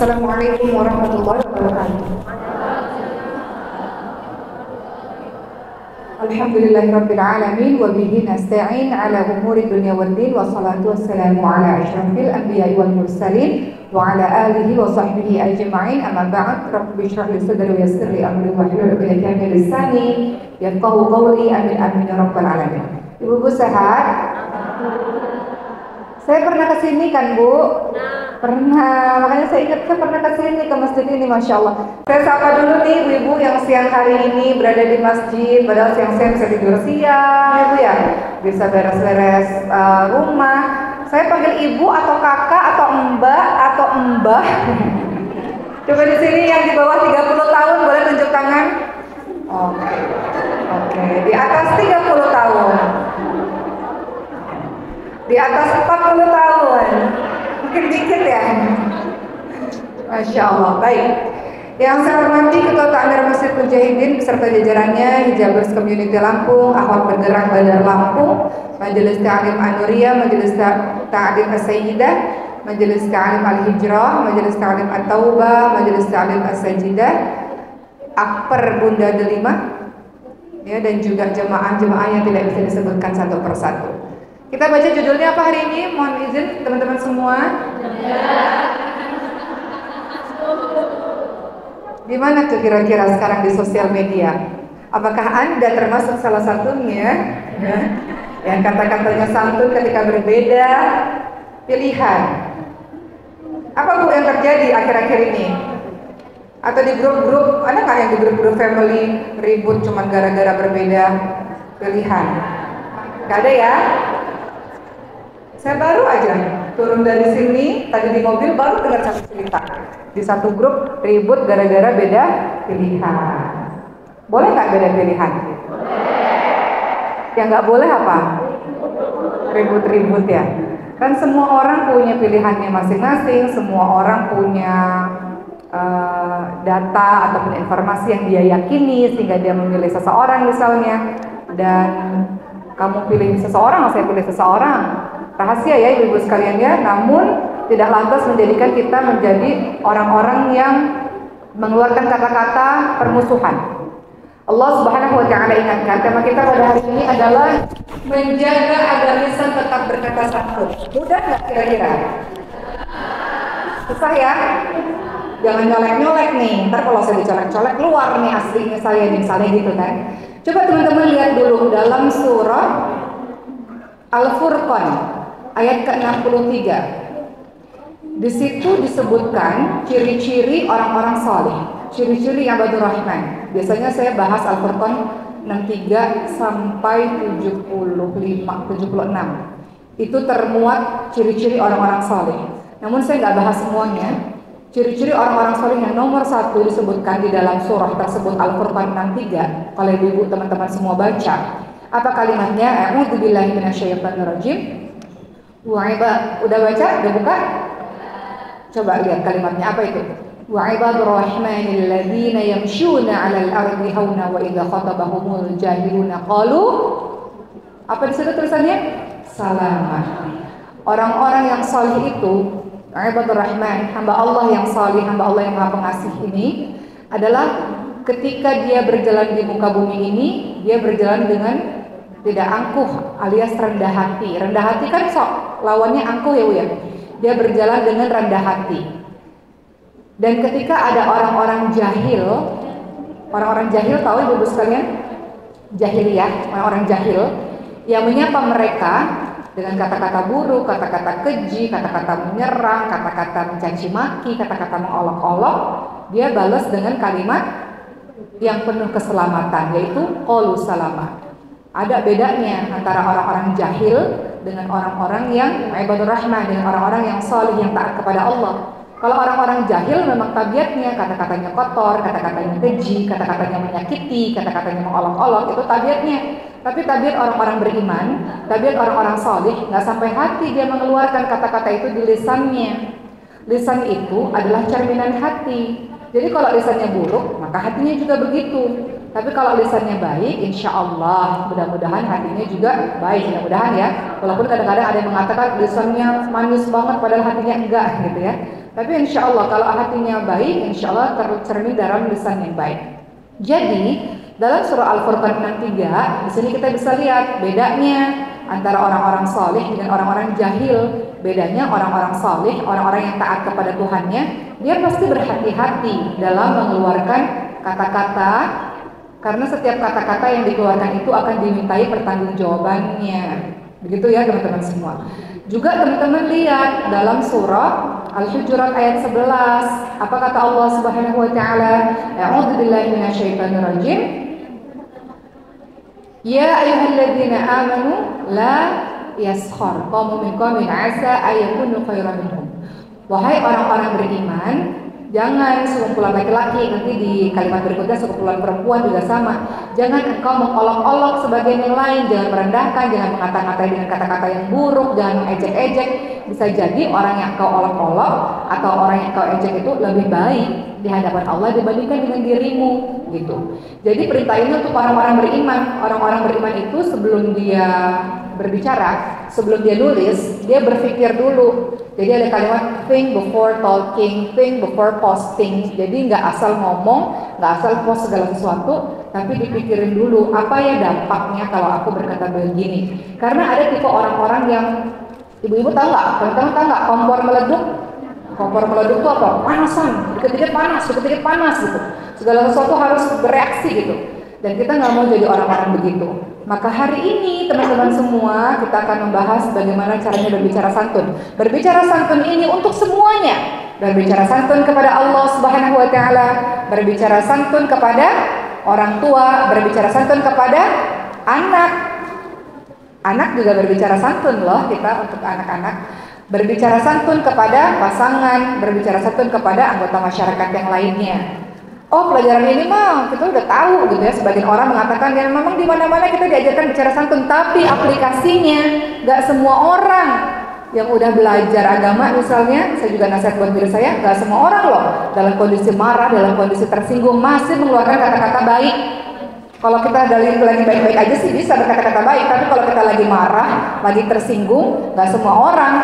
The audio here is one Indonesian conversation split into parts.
Assalamualaikum warahmatullahi wabarakatuh. Alhamdulillahirabbil alamin wa bihi nasta'in ala umuri dunya waddin wassalatu wassalamu ala asyrafil anbiya'i wal mursalin wa ala alihi wa sahbihi ajma'in. Amma ba'd, rabbi shrah li sadri wa yassir li amri wa hlul 'uqdatam min lisani yafqahu qawli. Amin amin ya rabbal alamin. Ibu-ibu sehat? Saya pernah kesini kan Bu? Pernah, makanya saya ingat saya pernah kesini ke masjid ini, Masya Allah. Saya sapa dulu nih ibu-ibu yang siang hari ini berada di masjid. Padahal siang-siang bisa tidur siang ya Bu ya, bisa beres-beres rumah. Saya panggil ibu atau kakak atau mbak atau mbah. Coba di sini yang di bawah 30 tahun boleh tunjuk tangan. Oke. Di atas 30 tahun, di atas 40 tahun, mungkin dikit ya. Masya Allah. Baik, yang saya hormati Ketua Takmir Masjid Mujahidin beserta jajarannya, Hijabers Community Lampung, Akhwat Bergerak Bandar Lampung, Majelis Ta'lim An-Nuriyah, Majelis Ta'lim As-Sayyidah, Majelis Ta'lim Al-Hijrah, Majelis Ta'lim At-Taubah, Majelis Ta'lim As-Sajjidah, Akper Bunda Delima, ya, dan juga jemaah-jemaah yang tidak bisa disebutkan satu persatu. Kita baca judulnya apa hari ini? Mohon izin teman-teman semua. Gimana tuh kira-kira sekarang di sosial media? Apakah Anda termasuk salah satunya? Yang kata-katanya santun ketika berbeda pilihan. Apa Bu yang terjadi akhir-akhir ini? Atau di grup-grup, ada nggak yang di grup-grup family ribut cuma gara-gara berbeda pilihan? Nggak ada ya? Saya baru aja turun dari sini, tadi di mobil baru dengar satu cerita. Di satu grup ribut gara-gara beda pilihan. Boleh nggak beda pilihan? Yang nggak boleh apa? Ribut-ribut ya. Kan semua orang punya pilihannya masing-masing, semua orang punya data ataupun informasi yang dia yakini sehingga dia memilih seseorang misalnya. Dan kamu pilih seseorang, saya pilih seseorang. Rahasia ya ibu-ibu sekalian ya, namun tidak lantas menjadikan kita menjadi orang-orang yang mengeluarkan kata-kata permusuhan. Allah Subhanahu wa taala ingatkan, tema kita pada hari ini adalah menjaga agar lisan tetap berkata santun. Mudah nggak kira-kira? Susah ya? Jangan nyolek-nyolek nih, ntar kalau saya dicolek-colek keluar nih aslinya saya nih, misalnya gitu kan. Coba teman-teman lihat dulu dalam surah Al-Furqan ayat ke-63. Di situ disebutkan ciri-ciri orang-orang saleh, ciri-ciri ibadur rahman. Biasanya saya bahas Al-Furqan 63 sampai 76. Itu termuat ciri-ciri orang-orang saleh. Namun saya nggak bahas semuanya. Ciri-ciri orang-orang saleh yang nomor 1 disebutkan di dalam surah tersebut Al-Furqan 63. Kalau ibu teman-teman semua baca, apa kalimatnya? A'udzubillahi minasyaitonirrajim. Udah baca? Udah buka? Coba lihat kalimatnya apa itu? Wa ibadur rahmanil ladzina yamshuna 'alal ardi hauna wa idza khatabahumul jahiluna qalu. Apa di situ tulisannya? Salamah. Orang-orang yang saleh itu, ibadur rahman, hamba Allah yang saleh, hamba Allah yang Maha Pengasih ini adalah ketika dia berjalan di muka bumi ini, dia berjalan dengan tidak angkuh alias rendah hati. Rendah hati kan lawannya angkuh ya Bu ya. Dia berjalan dengan rendah hati. Dan ketika ada orang-orang jahil tahu ibu-ibu sekalian, jahiliyah, orang-orang jahil yang menyapa mereka dengan kata-kata buruk, kata-kata keji, kata-kata menyerang, kata-kata mencaci maki, kata-kata mengolok-olok, dia balas dengan kalimat yang penuh keselamatan, yaitu qalu salamah. Ada bedanya antara orang-orang jahil dengan orang-orang yang ibadur rahman, dengan orang-orang yang saleh yang taat kepada Allah. Kalau orang-orang jahil memang tabiatnya kata-katanya kotor, kata-katanya keji, kata-katanya menyakiti, kata-katanya mengolok-olok, itu tabiatnya. Tapi tabiat orang-orang beriman, tabiat orang-orang saleh, nggak sampai hati dia mengeluarkan kata-kata itu di lisannya. Lisan itu adalah cerminan hati. Jadi kalau lisannya buruk, maka hatinya juga begitu. Tapi kalau lisannya baik, insya Allah mudah-mudahan hatinya juga baik, mudah-mudahan ya. Walaupun kadang-kadang ada yang mengatakan lisannya manis banget padahal hatinya enggak gitu ya. Tapi insya Allah kalau hatinya baik, insya Allah tercermin dalam lisan yang baik. Jadi dalam surah Al-Furqan 63 di sini kita bisa lihat bedanya antara orang-orang saleh dengan orang-orang jahil. Bedanya orang-orang saleh, orang-orang yang taat kepada Tuhannya, dia pasti berhati-hati dalam mengeluarkan kata-kata, karena setiap kata-kata yang dikeluarkan itu akan dimintai pertanggungjawabannya. Begitu ya teman-teman semua. Juga teman-teman lihat dalam surah Al-Hujurat ayat 11, apa kata Allah Subhanahu wa taala? A'udzubillahi minasyaitonirrajim. Ya ayyuhalladzina amanu la yaskhar qaumun min qaumin 'asa ayyakunu khairan minhum. Wahai orang-orang beriman, jangan sekumpulan laki-laki, nanti di kalimat berikutnya sekumpulan perempuan juga sama. Jangan engkau mengolok-olok sebagian yang lain, jangan merendahkan, jangan mengata-ngatai dengan kata-kata yang buruk, jangan mengejek-ejek. Bisa jadi orang yang kau olok-olok atau orang yang kau ejek itu lebih baik di hadapan Allah dibandingkan dengan dirimu, gitu. Jadi perintah ini untuk orang-orang beriman. Orang-orang beriman itu sebelum dia berbicara, sebelum dia nulis, dia berpikir dulu. Jadi ada kalimat think before talking, think before posting. Jadi nggak asal ngomong, nggak asal post segala sesuatu, tapi dipikirin dulu apa ya dampaknya kalau aku berkata begini. Karena ada tipe orang-orang yang, ibu-ibu tahu nggak, teman-teman tahu nggak, kompor meleduk? Kompor meleduk itu apa? Panasan, dikit-dikit panas, dikit-dikit panas gitu. Segala sesuatu harus bereaksi gitu. Dan kita nggak mau jadi orang-orang begitu. Maka hari ini teman-teman semua kita akan membahas bagaimana caranya berbicara santun. Berbicara santun ini untuk semuanya. Berbicara santun kepada Allah Subhanahu wa taala, berbicara santun kepada orang tua, berbicara santun kepada anak. Anak juga berbicara santun loh kita untuk anak-anak. Berbicara santun kepada pasangan, berbicara santun kepada anggota masyarakat yang lainnya. Oh, pelajaran ini mah kita udah tahu gitu ya. Sebagian orang mengatakan ya memang di mana-mana kita diajarkan bicara santun, tapi aplikasinya nggak semua orang yang udah belajar agama misalnya, saya juga nasihat buat diri saya, nggak semua orang loh dalam kondisi marah, dalam kondisi tersinggung masih mengeluarkan kata-kata baik. Kalau kita lagi baik-baik aja sih bisa berkata-kata baik, tapi kalau kita lagi marah, lagi tersinggung, nggak semua orang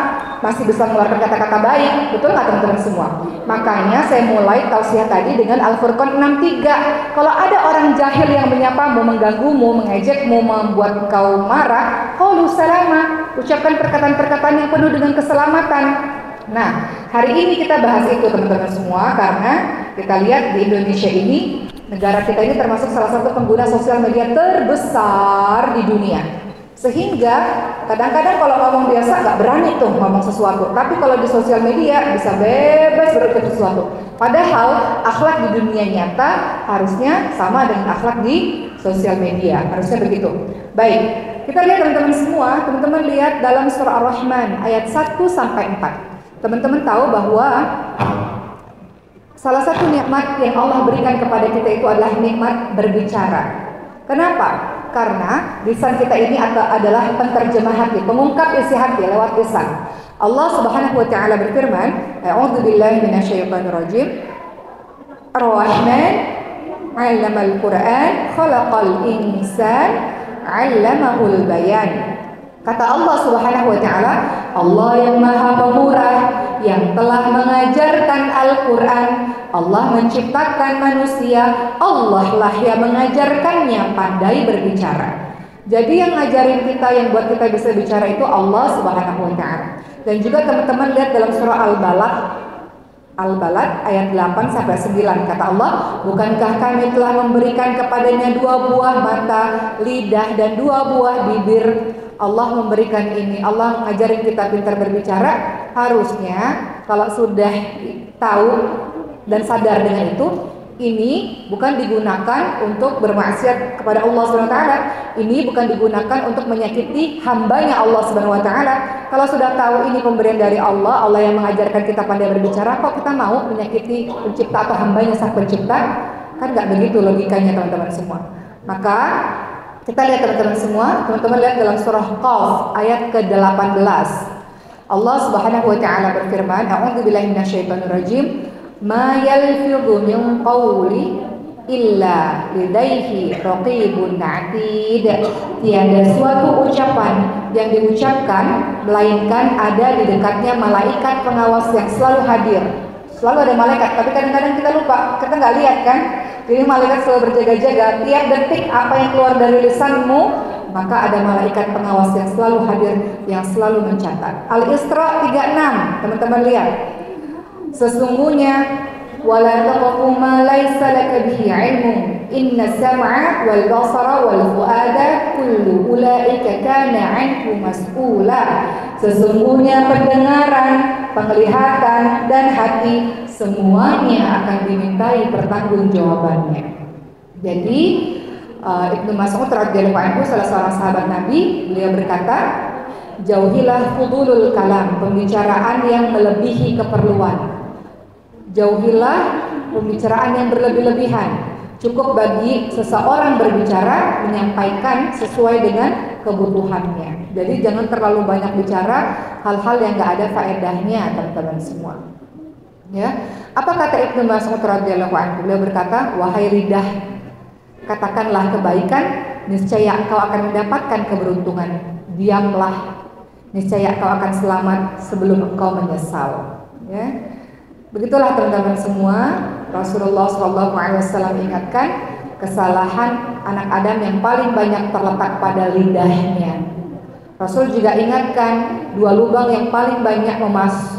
masih bisa mengeluarkan kata-kata baik. Betul nggak teman-teman semua? Makanya saya mulai tausiah tadi dengan Al-Furqan 63. Kalau ada orang jahil yang menyapamu, mengganggumu, mengejekmu, membuat engkau marah, qaulu salama, ucapkan perkataan-perkataan yang penuh dengan keselamatan. Nah, hari ini kita bahas itu teman-teman semua, karena kita lihat di Indonesia ini, negara kita ini termasuk salah satu pengguna sosial media terbesar di dunia. Sehingga kadang-kadang kalau ngomong biasa nggak berani tuh ngomong sesuatu, tapi kalau di sosial media bisa bebas berucap sesuatu. Padahal akhlak di dunia nyata harusnya sama dengan akhlak di sosial media, harusnya begitu. Baik, kita lihat teman-teman semua, teman-teman lihat dalam surah Ar-Rahman ayat 1 sampai 4. Teman-teman tahu bahwa salah satu nikmat yang Allah berikan kepada kita itu adalah nikmat berbicara. Kenapa? Karena lisan kita ini adalah penterjemah hati, pengungkap isi hati lewat lisan. Allah Subhanahu wa taala berfirman, A'udzubillahi minasyaitonirrajim. Ar-Rahman 'allamal Qur'an, khalaqal insan 'allamahul bayan. Kata Allah Subhanahu wa taala, Allah yang Maha Pemurah, yang telah mengajarkan Al-Quran, Allah menciptakan manusia, Allah lah yang mengajarkannya pandai berbicara. Jadi yang ngajarin kita, yang buat kita bisa bicara itu Allah Subhanahu wa taala. Dan juga teman-teman lihat dalam surah Al-Balad ayat 8 sampai 9, kata Allah, bukankah kami telah memberikan kepadanya 2 buah mata, lidah dan 2 buah bibir. Allah memberikan ini, Allah ngajarin kita pintar berbicara. Harusnya kalau sudah tahu dan sadar dengan itu, ini bukan digunakan untuk bermaksiat kepada Allah Subhanahu wa taala. Ini bukan digunakan untuk menyakiti hambanya Allah Subhanahu wa taala. Kalau sudah tahu ini pemberian dari Allah, Allah yang mengajarkan kita pandai berbicara, kok kita mau menyakiti pencipta atau hambanya sang pencipta? Kan nggak begitu logikanya teman-teman semua. Maka kita lihat teman-teman semua, teman-teman lihat dalam surah Qaf ayat ke-18. Allah Subhanahu wa taala berfirman, A'udzubillahi minasyaitonirrajim, ma yalfidhu min qawli illa lidaihi raqibun atid. Tiada suatu ucapan yang diucapkan melainkan ada di dekatnya malaikat pengawas yang selalu hadir. Selalu ada malaikat, tapi kadang-kadang kita lupa, kita nggak lihat kan. Jadi malaikat selalu berjaga-jaga. Tiap detik apa yang keluar dari lisanmu, maka ada malaikat pengawas yang selalu hadir, yang selalu mencatat. Al-Isra 36, teman-teman lihat. Sesungguhnya wala taqfu ma laysa laka bihi ilmun inna sam'a wal basara wal fuada kullu ulaika kana 'anhu mas'ula. Sesungguhnya pendengaran, penglihatan dan hati semuanya akan dimintai pertanggungjawabannya. Jadi Ibnu Mas'ud radhiyallahu anhu, salah seorang sahabat Nabi, beliau berkata, jauhilah fudulul kalam, pembicaraan yang melebihi keperluan. Jauhilah pembicaraan yang berlebih-lebihan. Cukup bagi seseorang berbicara menyampaikan sesuai dengan kebutuhannya. Jadi jangan terlalu banyak bicara hal-hal yang nggak ada faedahnya, teman-teman semua. Ya, apa kata Ibnu Mas'ud radhiyallahu anhu? Beliau berkata, wahai lidah, katakanlah kebaikan, niscaya engkau akan mendapatkan keberuntungan. Diamlah, niscaya engkau akan selamat sebelum engkau menyesal. Ya. Begitulah teman-teman semua, Rasulullah SAW ingatkan kesalahan anak Adam yang paling banyak terletak pada lidahnya. Rasul juga ingatkan dua lubang yang paling banyak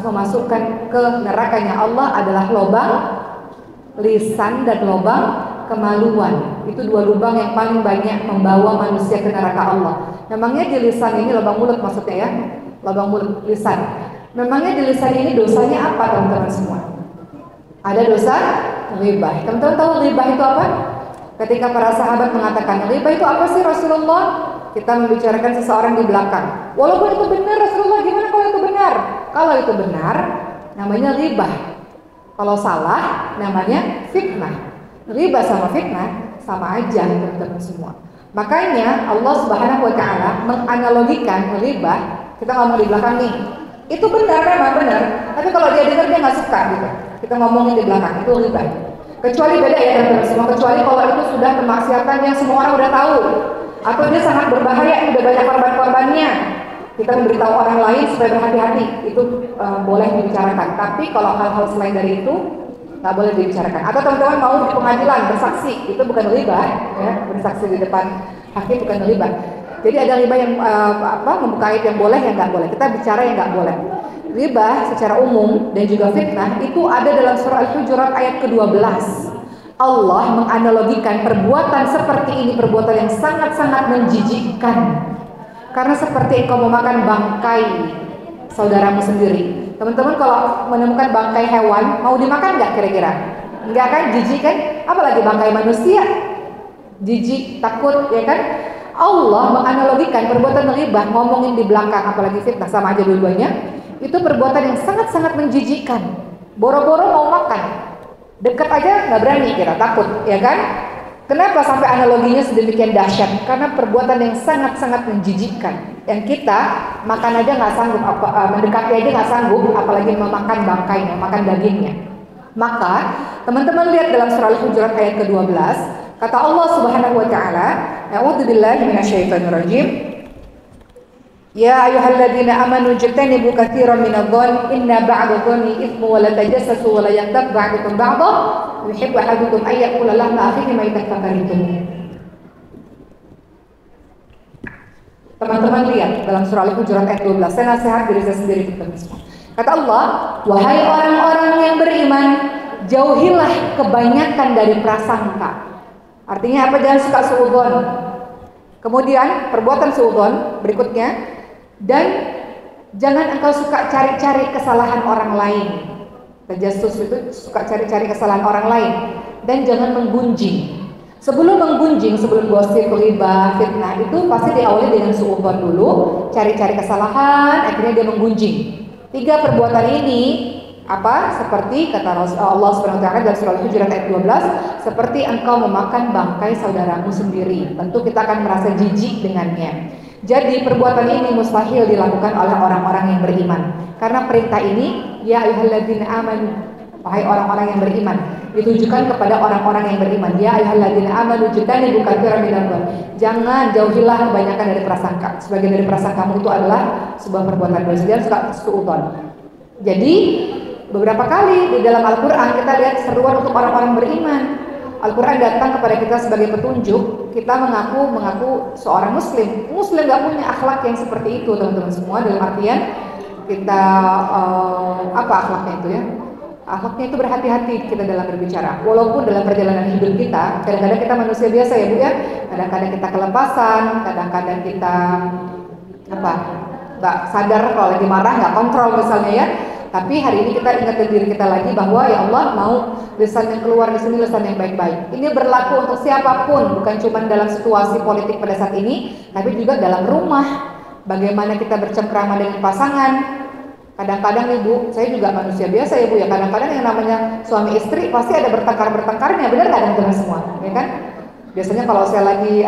memasukkan ke nerakanya Allah adalah lubang lisan dan lubang kemaluan. Itu dua lubang yang paling banyak membawa manusia ke neraka Allah. Memangnya di lisan ini, lubang mulut maksudnya ya, lubang mulut lisan. Memangnya di lisan ini dosanya apa, teman-teman semua? Ada dosa ghibah. Teman-teman tahu ghibah itu apa? Ketika para sahabat mengatakan, ghibah itu apa sih Rasulullah? Kita membicarakan seseorang di belakang. Walaupun itu benar Rasulullah, gimana kalau itu benar? Kalau itu benar, namanya ghibah. Kalau salah, namanya fitnah. Ghibah sama fitnah sama aja, teman-teman semua. Makanya Allah Subhanahu wa taala menganalogikan ghibah, kita ngomong di belakang nih. Itu benar, memang benar. Tapi kalau dia dengar, dia nggak suka gitu. Kita ngomongin di belakang, itu ghibah. Kecuali beda ya teman-teman semua. Kecuali kalau itu sudah kemaksiatan yang semua orang udah tahu, atau dia sangat berbahaya, udah banyak korban-korbannya. Kita memberitahu orang lain supaya berhati-hati. Itu boleh dibicarakan. Tapi kalau hal-hal selain dari itu nggak boleh dibicarakan. Atau teman-teman mau di pengadilan bersaksi, itu bukan ghibah, ya. Bersaksi di depan hakim bukan ghibah. Jadi ada ghibah yang membuka aib yang boleh, yang nggak boleh. Kita bicara yang nggak boleh. Ghibah secara umum dan juga fitnah itu ada dalam surah Al-Hujurat ayat ke-12. Allah menganalogikan perbuatan seperti ini, perbuatan yang sangat-sangat menjijikkan. Karena seperti engkau memakan bangkai saudaramu sendiri. Teman-teman kalau menemukan bangkai hewan, mau dimakan nggak kira-kira? Enggak kan, jijik kan? Apalagi bangkai manusia, jijik, takut, ya kan? Allah menganalogikan perbuatan ghibah, ngomongin di belakang, apalagi fitnah, sama aja dua-duanya. Itu perbuatan yang sangat-sangat menjijikkan. Boro-boro mau makan, dekat aja nggak berani, kira takut, ya kan? Kenapa sampai analoginya sedemikian dahsyat? Karena perbuatan yang sangat-sangat menjijikkan. Yang kita makan aja nggak sanggup, mendekati aja nggak sanggup, apalagi memakan bangkainya, makan dagingnya. Maka teman-teman lihat dalam surah Al-Hujurat ayat ke-12, kata Allah Subhanahu wa taala, "A'udzubillahi minasyaitonirrajim. Ya ayyuhalladzina amanu ijtanibu katsiran minadh-dhanni inna ba'dadh-dhanni itsmu wa la tajassasu wa la yaghtab ba'dukum ba'dha yuhibbu ahadukum ay ya'kula lahma akhihi maytan fakaritum." Teman-teman lihat dalam surah Al-Hujurat ayat 12, saya nasihat diri saya sendiri teman-teman semua. Kata Allah, "Wahai orang-orang yang beriman, jauhilah kebanyakan dari prasangka." Artinya apa? Jangan suka suudzon. Kemudian perbuatan suudzon berikutnya, dan jangan engkau suka cari-cari kesalahan orang lain. Tajassus itu suka cari-cari kesalahan orang lain. Dan jangan menggunjing. Sebelum menggunjing, sebelum gosip, ghibah, fitnah, itu pasti diawali dengan suudzon dulu, cari-cari kesalahan, akhirnya dia menggunjing. 3 perbuatan ini seperti kata Allah Subhanahu wa taala dalam surah Al-Hujurat ayat 12, seperti engkau memakan bangkai saudaramu sendiri. Tentu kita akan merasa jijik dengannya. Jadi perbuatan ini mustahil dilakukan oleh orang-orang yang beriman. Karena perintah ini, ya ayyuhalladzina amanu, Wahai orang-orang yang beriman, ditujukan kepada orang-orang yang beriman. Ya ayyuhalladzina amanu jtanibu katsiran minadh dhon. Jangan jauhilah kebanyakan dari prasangka. Sebagian dari prasangkamu itu adalah sebuah perbuatan dosa. Jangan suka suudzon. Jadi beberapa kali di dalam Al-Quran kita lihat seruan untuk orang-orang beriman. Al-Quran datang kepada kita sebagai petunjuk. Kita mengaku seorang muslim. Muslim gak punya akhlak yang seperti itu, teman-teman semua. Dalam artian kita apa akhlaknya itu ya? Akhlaknya itu berhati-hati kita dalam berbicara. Walaupun dalam perjalanan hidup kita, kadang-kadang kita manusia biasa ya Bu ya. Kadang-kadang kita kelepasan, kadang-kadang kita nggak sadar kalau lagi marah, nggak kontrol misalnya ya. Tapi hari ini kita ingat diri kita lagi bahwa ya Allah mau lisan yang keluar di sini lisan yang baik-baik. Ini berlaku untuk siapapun, bukan cuma dalam situasi politik pada saat ini, tapi juga dalam rumah. Bagaimana kita bercengkrama dengan pasangan. Kadang-kadang Ibu, saya juga manusia biasa ya Bu ya. Kadang-kadang yang namanya suami istri pasti ada bertengkar-bertengkarnya, benar nggak teman-teman semua, ya kan? Biasanya kalau saya lagi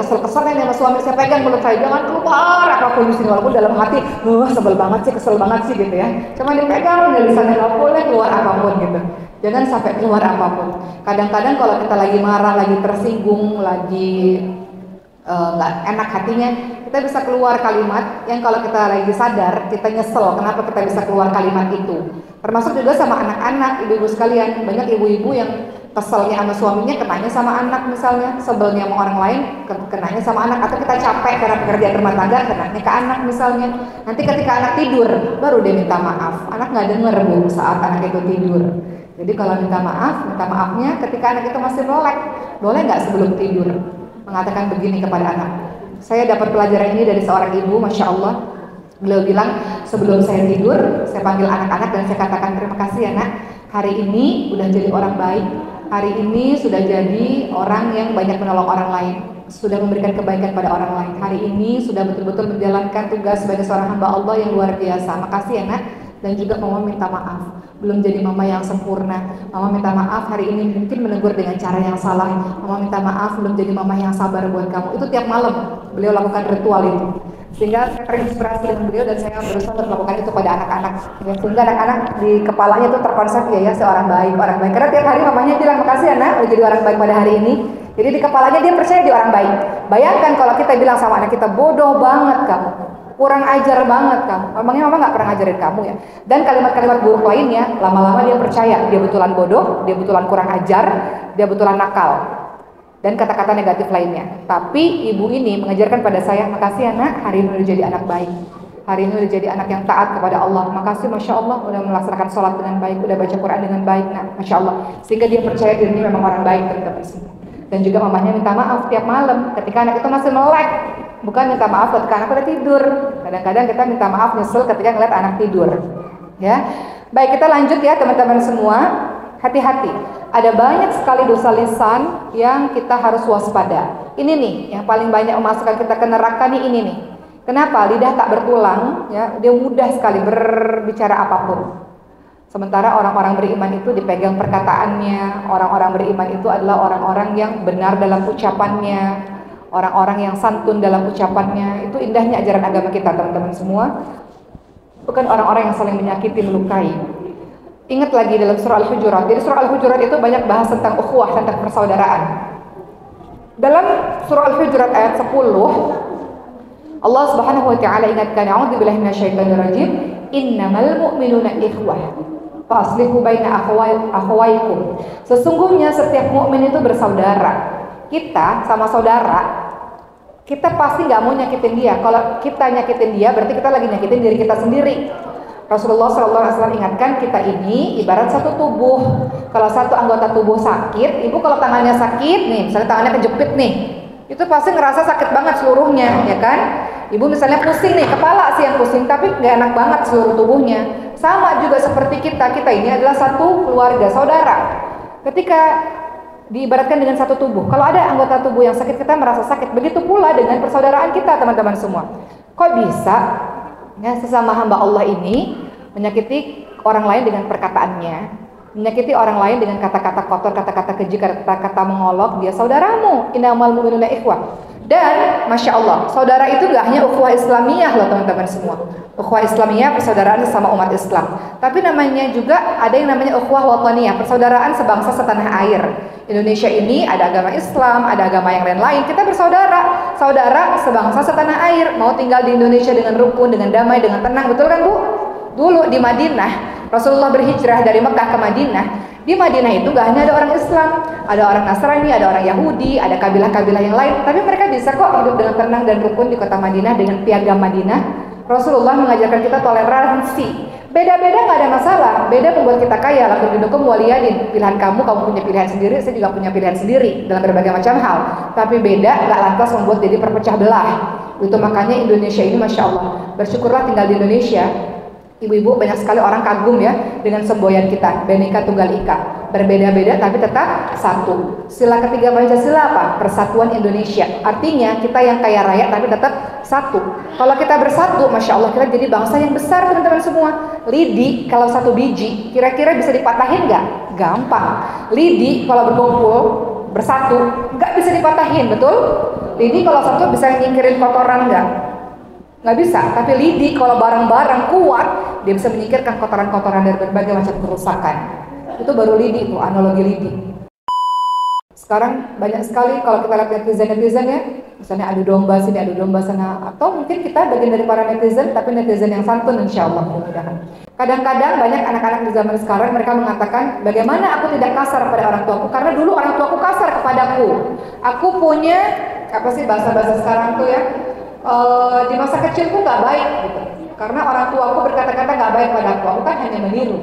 kesel-kesel nih sama suami, saya pegang mulut saya, jangan keluar apapun di sini, walaupun dalam hati, sebel banget sih, kesel banget sih gitu ya. Cuma dipegang, dari sana nggak boleh keluar apapun gitu. Jangan sampai keluar apapun. Kadang-kadang kalau kita lagi marah, lagi tersinggung, lagi nggak enak hatinya, kita bisa keluar kalimat yang kalau kita lagi sadar, kita nyesel kenapa kita bisa keluar kalimat itu. Termasuk juga sama anak-anak, ibu-ibu sekalian. Banyak ibu-ibu yang keselnya sama suaminya kenanya sama anak misalnya, sebelnya sama orang lain kenanya sama anak, atau kita capek karena pekerjaan rumah tangga kenanya ke anak misalnya. Nanti ketika anak tidur baru dia minta maaf. Anak nggak denger Bu saat anak itu tidur. Jadi kalau minta maafnya ketika anak itu masih melek. Boleh nggak sebelum tidur mengatakan begini kepada anak? Saya dapat pelajaran ini dari seorang ibu, Masya Allah. Beliau bilang, sebelum saya tidur, saya panggil anak-anak dan saya katakan, terima kasih ya nak, hari ini udah jadi orang baik. Hari ini sudah jadi orang yang banyak menolong orang lain, sudah memberikan kebaikan pada orang lain. Hari ini sudah betul-betul menjalankan tugas sebagai seorang hamba Allah yang luar biasa. Makasih ya nak. Dan juga mama minta maaf, belum jadi mama yang sempurna. Mama minta maaf hari ini mungkin menegur dengan cara yang salah. Mama minta maaf belum jadi mama yang sabar buat kamu. Itu tiap malam beliau lakukan ritual itu. Sehingga saya terinspirasi dengan beliau dan saya berusaha untuk melakukan itu pada anak-anak. Ya, sehingga anak-anak di kepalanya itu terkonsep ya seorang baik, orang baik. Karena tiap hari mamanya bilang makasih anak udah jadi orang baik pada hari ini. Jadi di kepalanya dia percaya dia orang baik. Bayangkan kalau kita bilang sama anak kita, bodoh banget kamu, kurang ajar banget kamu. Memangnya mama nggak pernah ngajarin kamu ya? Dan kalimat-kalimat buruk lainnya, lama-lama dia percaya dia betulan bodoh, dia betulan kurang ajar, dia betulan nakal. Dan kata-kata negatif lainnya. Tapi ibu ini mengajarkan pada saya, makasih anak, hari ini udah jadi anak baik. Hari ini udah jadi anak yang taat kepada Allah. Makasih Masya Allah udah melaksanakan sholat dengan baik, udah baca Quran dengan baik, nah Masya Allah. Sehingga dia percaya dirinya memang orang baik teman-teman semua. Dan juga mamanya minta maaf tiap malam ketika anak itu masih melek. Bukan minta maaf ketika anak udah tidur. Kadang-kadang kita minta maaf nyesel ketika ngeliat anak tidur. Ya, baik kita lanjut ya teman-teman semua. Hati-hati, ada banyak sekali dosa lisan yang kita harus waspada. Ini nih, yang paling banyak memasukkan kita ke neraka nih ini nih. Kenapa? Lidah tak bertulang, ya, dia mudah sekali berbicara apapun. Sementara orang-orang beriman itu dipegang perkataannya. Orang-orang beriman itu adalah orang-orang yang benar dalam ucapannya, orang-orang yang santun dalam ucapannya. Itu indahnya ajaran agama kita teman-teman semua. Bukan orang-orang yang saling menyakiti, melukai. Ingat lagi dalam surah Al-Hujurat. Jadi surah Al-Hujurat itu banyak bahas tentang ukhuwah, tentang persaudaraan. Dalam surah Al-Hujurat ayat 10, Allah Subhanahu wa taala ingatkan, a'udzubillahi minasyaitonir rajim, innamal mu'minuna ikhwah fa aslihu baina akhawaykum. Sesungguhnya setiap mukmin itu bersaudara. Kita sama saudara, kita pasti nggak mau nyakitin dia. Kalau kita nyakitin dia, berarti kita lagi nyakitin diri kita sendiri. Rasulullah SAW ingatkan kita ini ibarat satu tubuh. Kalau satu anggota tubuh sakit, ibu kalau tangannya sakit nih, misalnya tangannya kejepit nih, itu pasti ngerasa sakit banget seluruhnya, ya kan? Ibu misalnya pusing nih, kepala sih yang pusing, tapi nggak enak banget seluruh tubuhnya. Sama juga seperti kita ini adalah satu keluarga, saudara. Ketika diibaratkan dengan satu tubuh, kalau ada anggota tubuh yang sakit, kita merasa sakit. Begitu pula dengan persaudaraan kita, teman-teman semua. Kok bisa? Ya, sesama hamba Allah ini menyakiti orang lain dengan perkataannya, menyakiti orang lain dengan kata-kata kotor, kata-kata keji, kata-kata mengolok. Dia saudaramu, innamal mu'minuna ikhwah. Dan Masya Allah, saudara itu gak hanya ukhuwah Islamiyah loh teman-teman semua. Ukhuwah Islamiyah, persaudaraan sesama umat Islam. Tapi namanya juga ada yang namanya ukhuwah wataniyah, persaudaraan sebangsa setanah air. Indonesia ini ada agama Islam, ada agama yang lain-lain. Kita bersaudara, saudara sebangsa setanah air. Mau tinggal di Indonesia dengan rukun, dengan damai, dengan tenang, betul kan Bu? Dulu di Madinah, Rasulullah berhijrah dari Mekah ke Madinah. Di Madinah itu gak hanya ada orang Islam, ada orang Nasrani, ada orang Yahudi, ada kabilah-kabilah yang lain. Tapi mereka bisa kok hidup dengan tenang dan rukun di kota Madinah dengan piagam Madinah. Rasulullah mengajarkan kita toleransi. Beda-beda gak ada masalah. Beda membuat kita kaya. Lakum dinukum waliyadin. Pilihan kamu punya pilihan sendiri. Saya juga punya pilihan sendiri dalam berbagai macam hal. Tapi beda gak lantas membuat jadi perpecah belah. Itu makanya Indonesia ini Masya Allah. Bersyukurlah tinggal di Indonesia. Ibu-ibu banyak sekali orang kagum ya dengan semboyan kita, Bhinneka Tunggal Ika. Berbeda-beda tapi tetap satu. Sila ketiga Pancasila apa? Persatuan Indonesia. Artinya kita yang kaya raya tapi tetap satu. Kalau kita bersatu, Masya Allah kita jadi bangsa yang besar teman-teman semua. Lidi kalau satu biji kira-kira bisa dipatahin nggak? Gampang. Lidi kalau berkumpul bersatu nggak bisa dipatahin, betul? Lidi kalau satu bisa nyingkirin kotoran nggak? Nggak bisa, tapi lidi kalau bareng-bareng kuat, dia bisa menyingkirkan kotoran-kotoran dari berbagai macam kerusakan. Itu baru lidi, itu analogi lidi. Sekarang banyak sekali kalau kita lihat netizen ya, misalnya adu domba sini, adu domba sana, atau mungkin kita bagian dari para netizen, tapi netizen yang santun insya Allah mudah-mudahan. Kadang-kadang banyak anak-anak di zaman sekarang mereka mengatakan, bagaimana aku tidak kasar pada orang tuaku, karena dulu orang tuaku kasar kepadaku. Aku punya, apa sih bahasa-bahasa sekarang tuh ya, di masa kecilku nggak baik gitu. Karena orang tuaku berkata-kata nggak baik padaku, aku kan hanya meniru.